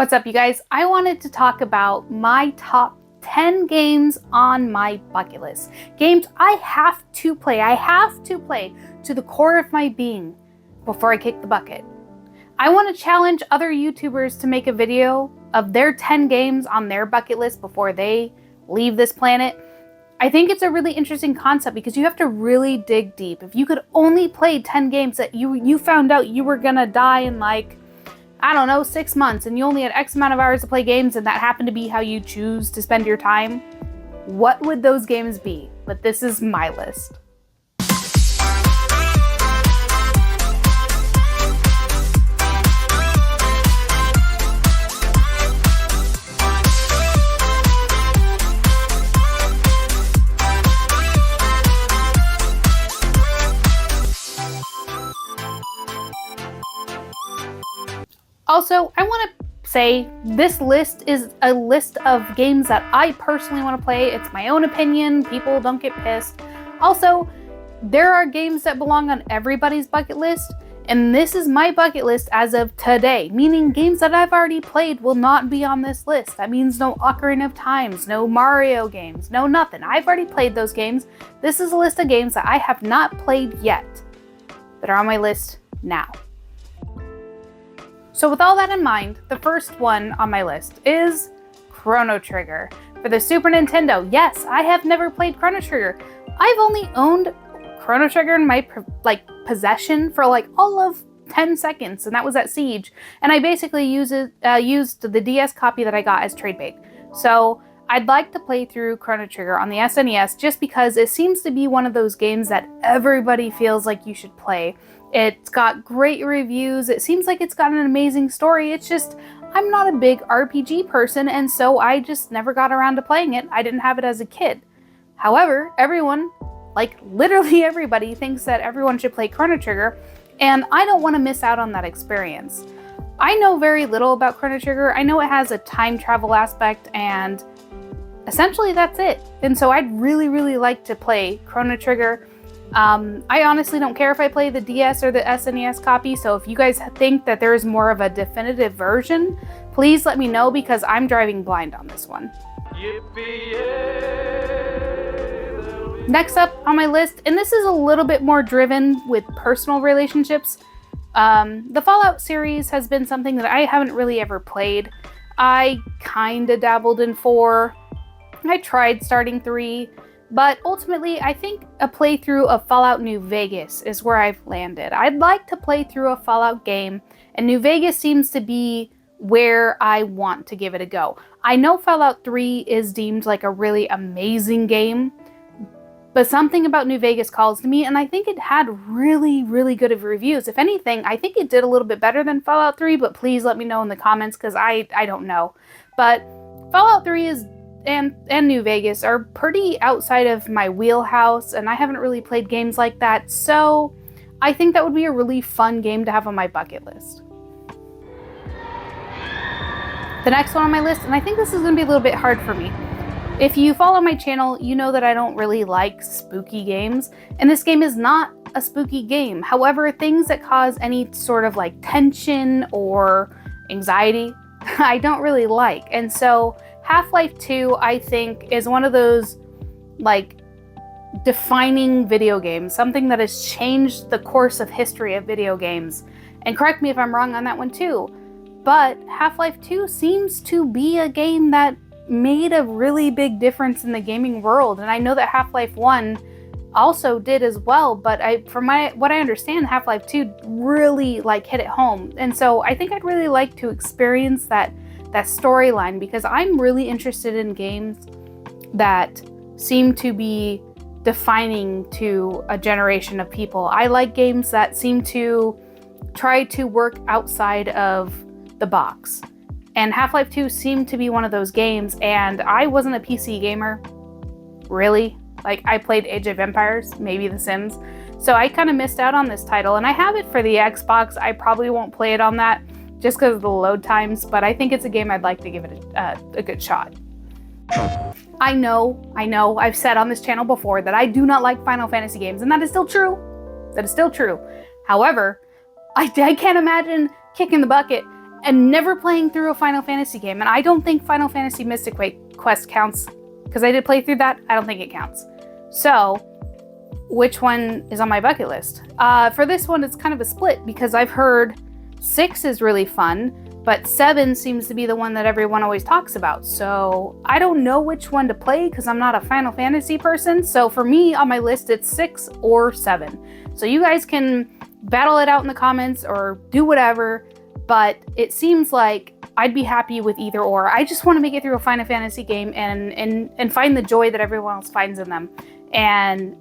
What's up, you guys? I wanted to talk about my top 10 games on my bucket list. Games I have to play. I have to play to the core of my being before I kick the bucket. I want to challenge other YouTubers to make a video of their 10 games on their bucket list before they leave this planet. I think it's a really interesting concept because you have to really dig deep. If you could only play 10 games that you found out you were gonna die in, like, I don't know, 6 months, and you only had X amount of hours to play games, and that happened to be how you choose to spend your time, what would those games be? But this is my list. Also, I want to say this list is a list of games that I personally want to play. It's my own opinion. People don't get pissed. Also, there are games that belong on everybody's bucket list, and this is my bucket list as of today, meaning games that I've already played will not be on this list. That means no Ocarina of Times, no Mario games, no nothing. I've already played those games. This is a list of games that I have not played yet that are on my list now. So with all that in mind, the first one on my list is Chrono Trigger for the Super Nintendo. Yes, I have never played Chrono Trigger. I've only owned Chrono Trigger in my possession for all of 10 seconds, and that was at Siege. And I basically used the DS copy that I got as trade bait. So I'd like to play through Chrono Trigger on the SNES just because it seems to be one of those games that everybody feels like you should play. It's got great reviews. It seems like it's got an amazing story. It's just, I'm not a big RPG person, and so I just never got around to playing it. I didn't have it as a kid. However, everyone, literally everybody, thinks that everyone should play Chrono Trigger, and I don't want to miss out on that experience. I know very little about Chrono Trigger. I know it has a time travel aspect, and essentially that's it. And so I'd really like to play Chrono Trigger. I honestly don't care if I play the DS or the SNES copy, so if you guys think that there is more of a definitive version, please let me know because I'm driving blind on this one. Next up on my list, and this is a little bit more driven with personal relationships, the Fallout series has been something that I haven't really ever played. I kinda dabbled in 4, I tried starting 3, but ultimately, I think a playthrough of Fallout New Vegas is where I've landed. I'd like to play through a Fallout game, and New Vegas seems to be where I want to give it a go. I know Fallout 3 is deemed like a really amazing game, but something about New Vegas calls to me, and I think it had really good reviews. If anything, I think it did a little bit better than Fallout 3, but please let me know in the comments because I don't know. But Fallout 3 is and New Vegas are pretty outside of my wheelhouse, and I haven't really played games like that, so I think that would be a really fun game to have on my bucket list. The next one on my list, and I think this is going to be a little bit hard for me. If you follow my channel, you know that I don't really like spooky games, and this game is not a spooky game. However, things that cause any sort of tension or anxiety, I don't really like, and so Half-Life 2, I think, is one of those, defining video games. Something that has changed the course of history of video games. And correct me if I'm wrong on that one too. But Half-Life 2 seems to be a game that made a really big difference in the gaming world. And I know that Half-Life 1 also did as well. But from what I understand, Half-Life 2 really, hit it home. And so I think I'd really like to experience that storyline because I'm really interested in games that seem to be defining to a generation of people. I like games that seem to try to work outside of the box. And Half-Life 2 seemed to be one of those games, and I wasn't a PC gamer, really. I played Age of Empires, maybe The Sims, so I kind of missed out on this title, and I have it for the Xbox. I probably won't play it on that just because of the load times, but I think it's a game I'd like to give it a good shot. I know, I've said on this channel before that I do not like Final Fantasy games, and that is still true. However, I can't imagine kicking the bucket and never playing through a Final Fantasy game. And I don't think Final Fantasy Mystic Quest counts, because I did play through that. I don't think it counts. So, which one is on my bucket list? For this one, it's kind of a split, because I've heard 6 is really fun, but 7 seems to be the one that everyone always talks about. So I don't know which one to play, because I'm not a Final Fantasy person. So for me, on my list, it's 6 or 7. So you guys can battle it out in the comments or do whatever, but it seems like I'd be happy with either or. I just want to make it through a Final Fantasy game and find the joy that everyone else finds in them. And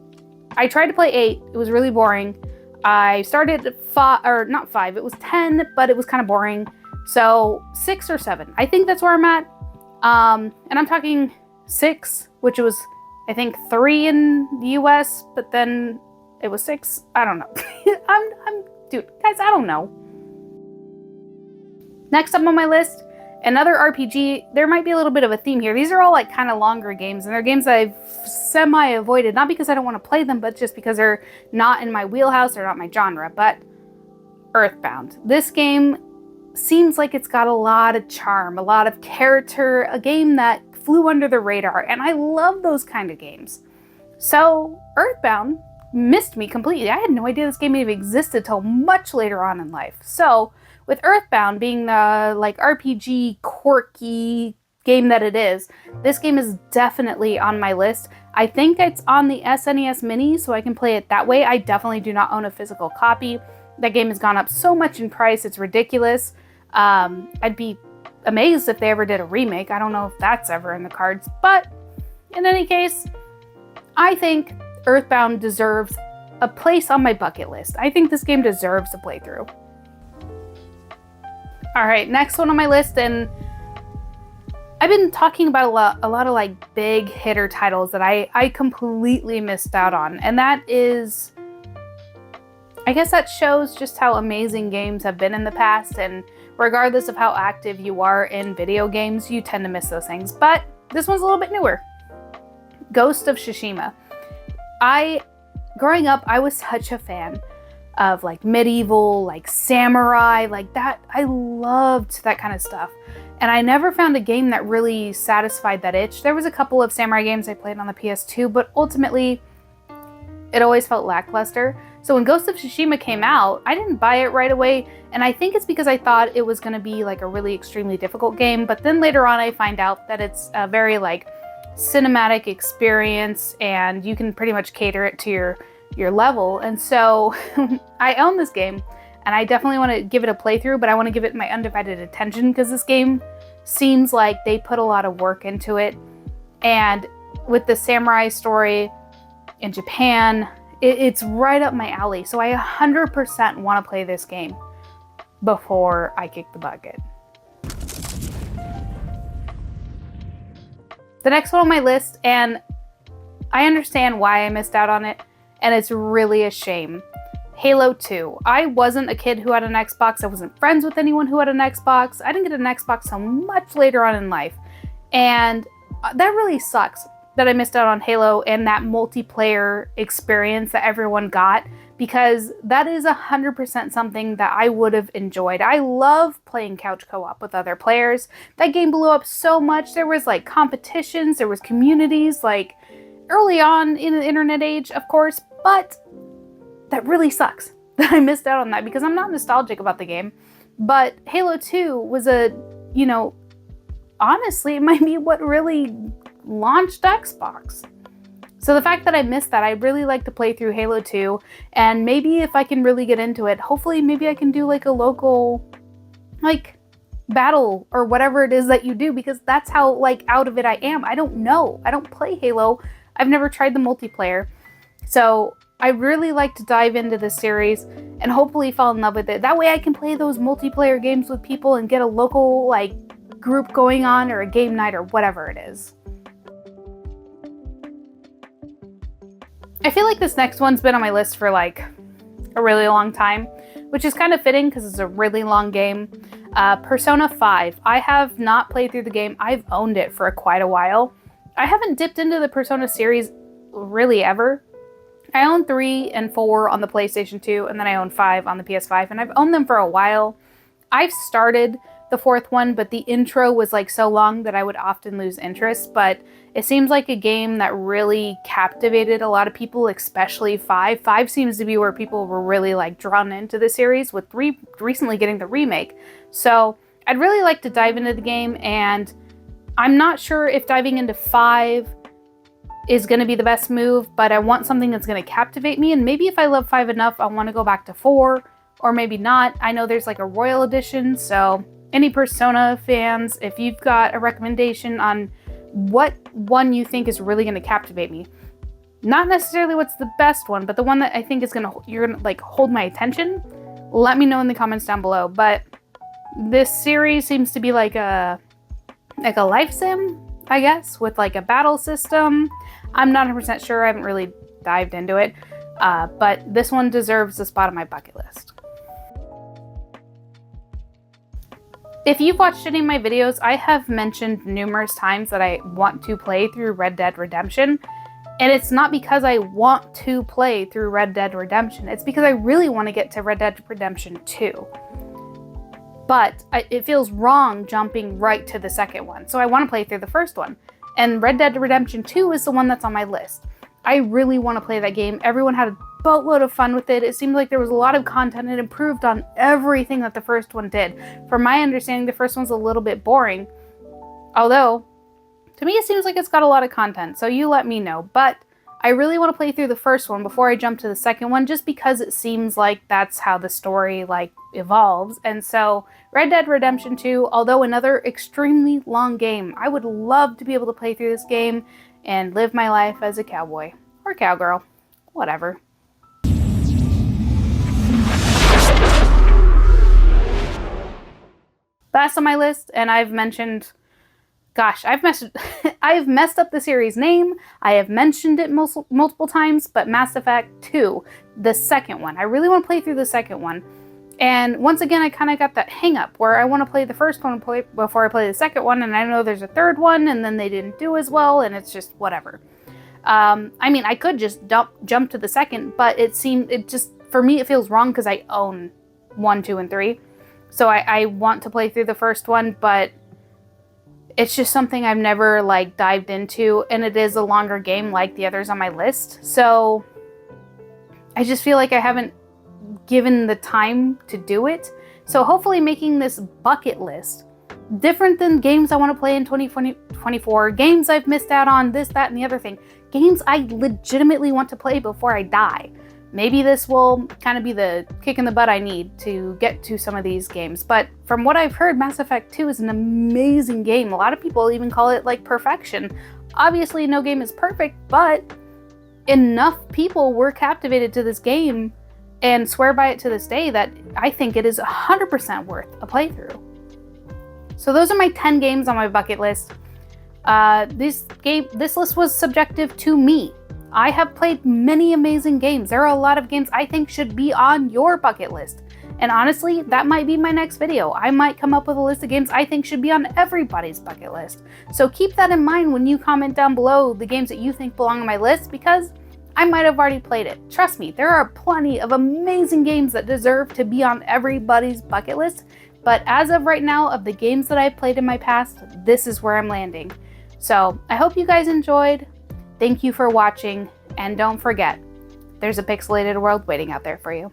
I tried to play 8. It was really boring. I started at 5, or not 5, it was 10, but it was kind of boring. So 6 or 7. I think that's where I'm at. And I'm talking 6, which was, I think, 3 in the US, but then it was 6. I don't know. Dude, guys, I don't know. Next up on my list, another RPG. There might be a little bit of a theme here. These are all like kind of longer games, and they're games that I've semi-avoided, not because I don't want to play them, but just because they're not in my wheelhouse or not my genre. But Earthbound. This game seems like it's got a lot of charm, a lot of character, a game that flew under the radar, and I love those kind of games. So Earthbound missed me completely. I had no idea this game even existed till much later on in life. So with Earthbound being the like RPG quirky game that it is, this game is definitely on my list. I think it's on the SNES Mini, so I can play it that way. I definitely do not own a physical copy. That game has gone up so much in price, it's ridiculous. I'd be amazed if they ever did a remake. I don't know if that's ever in the cards, but in any case, I think Earthbound deserves a place on my bucket list. I think this game deserves a playthrough. All right, next one on my list, and I've been talking about a lot of like big hitter titles that I completely missed out on, and that is, I guess that shows just how amazing games have been in the past, and regardless of how active you are in video games, you tend to miss those things. But this one's a little bit newer. Ghost of Tsushima. Growing up, I was such a fan of like medieval, like samurai, like that. I loved that kind of stuff. And I never found a game that really satisfied that itch. There was a couple of samurai games I played on the PS2, but ultimately it always felt lackluster. So when Ghost of Tsushima came out, I didn't buy it right away. And I think it's because I thought it was going to be like a really extremely difficult game. But then later on, I find out that it's a very like cinematic experience, and you can pretty much cater it to your level. And so I own this game, and I definitely want to give it a playthrough, but I want to give it my undivided attention because this game seems like they put a lot of work into it. And with the samurai story in Japan, it's right up my alley. So I 100% want to play this game before I kick the bucket. The next one on my list, and I understand why I missed out on it, and it's really a shame. Halo 2. I wasn't a kid who had an Xbox. I wasn't friends with anyone who had an Xbox. I didn't get an Xbox so much later on in life. And that really sucks that I missed out on Halo and that multiplayer experience that everyone got, because that is 100% something that I would have enjoyed. I love playing couch co-op with other players. That game blew up so much. There was like competitions, there was communities, like early on in the internet age, of course, but that really sucks that I missed out on that because I'm not nostalgic about the game. But Halo 2 was honestly, it might be what really launched Xbox. So the fact that I missed that, I'd really like to play through Halo 2, and maybe if I can really get into it, hopefully maybe I can do like a local like battle or whatever it is that you do, because that's how like out of it I am. I don't know. I don't play Halo. I've never tried the multiplayer. So I really like to dive into this series and hopefully fall in love with it. That way I can play those multiplayer games with people and get a local like group going on, or a game night, or whatever it is. I feel like this next one's been on my list for like a really long time, which is kind of fitting because it's a really long game. Persona 5. I have not played through the game. I've owned it for quite a while. I haven't dipped into the Persona series really ever. I own 3 and 4 on the PlayStation 2, and then I own 5 on the PS5, and I've owned them for a while. I've started the fourth one, but the intro was like so long that I would often lose interest. But it seems like a game that really captivated a lot of people, especially 5. 5 seems to be where people were really like drawn into the series, with 3 recently getting the remake. So I'd really like to dive into the game, and I'm not sure if diving into 5 is going to be the best move, but I want something that's going to captivate me. And maybe if I love 5 enough, I want to go back to 4, or maybe not. I know there's like a Royal Edition, so any Persona fans, if you've got a recommendation on what one you think is really going to captivate me, not necessarily what's the best one, but the one that I think is you're gonna like hold my attention, let me know in the comments down below. But this series seems to be like a life sim, I guess, with like a battle system. I'm not 100% sure. I haven't really dived into it, but this one deserves a spot on my bucket list. If you've watched any of my videos, I have mentioned numerous times that I want to play through Red Dead Redemption. And it's not because I want to play through Red Dead Redemption. It's because I really want to get to Red Dead Redemption 2. But it feels wrong jumping right to the second one. So I want to play through the first one. And Red Dead Redemption 2 is the one that's on my list. I really want to play that game. Everyone had a boatload of fun with it. It seemed like there was a lot of content. It improved on everything that the first one did. From my understanding, the first one's a little bit boring. Although, to me, it seems like it's got a lot of content. So you let me know. But I really want to play through the first one before I jump to the second one, just because it seems like that's how the story evolves. And so Red Dead Redemption 2, although another extremely long game, I would love to be able to play through this game and live my life as a cowboy or cowgirl, whatever. Last on my list, and I've mentioned, gosh, I've messed up the series name. I have mentioned it multiple times, but Mass Effect 2, the second one. I really want to play through the second one. And once again, I kind of got that hang up where I want to play the first one before I play the second one, and I know there's a third one, and then they didn't do as well, and it's just whatever. I mean, I could just jump to the second, but for me, it feels wrong because I own 1, 2, and 3. So I want to play through the first one, but it's just something I've never dived into, and it is a longer game like the others on my list. So I just feel like I haven't given the time to do it. So hopefully making this bucket list different than games I want to play in 2024, games I've missed out on, this, that, and the other thing, games I legitimately want to play before I die. Maybe this will kind of be the kick in the butt I need to get to some of these games. But from what I've heard, Mass Effect 2 is an amazing game. A lot of people even call it perfection. Obviously, no game is perfect, but enough people were captivated to this game and swear by it to this day that I think it is 100% worth a playthrough. So those are my 10 games on my bucket list. This list was subjective to me. I have played many amazing games. There are a lot of games I think should be on your bucket list. And honestly, that might be my next video. I might come up with a list of games I think should be on everybody's bucket list. So keep that in mind when you comment down below the games that you think belong on my list, because I might have already played it. Trust me, there are plenty of amazing games that deserve to be on everybody's bucket list. But as of right now, of the games that I've played in my past, this is where I'm landing. So I hope you guys enjoyed. Thank you for watching, and don't forget, there's a pixelated world waiting out there for you.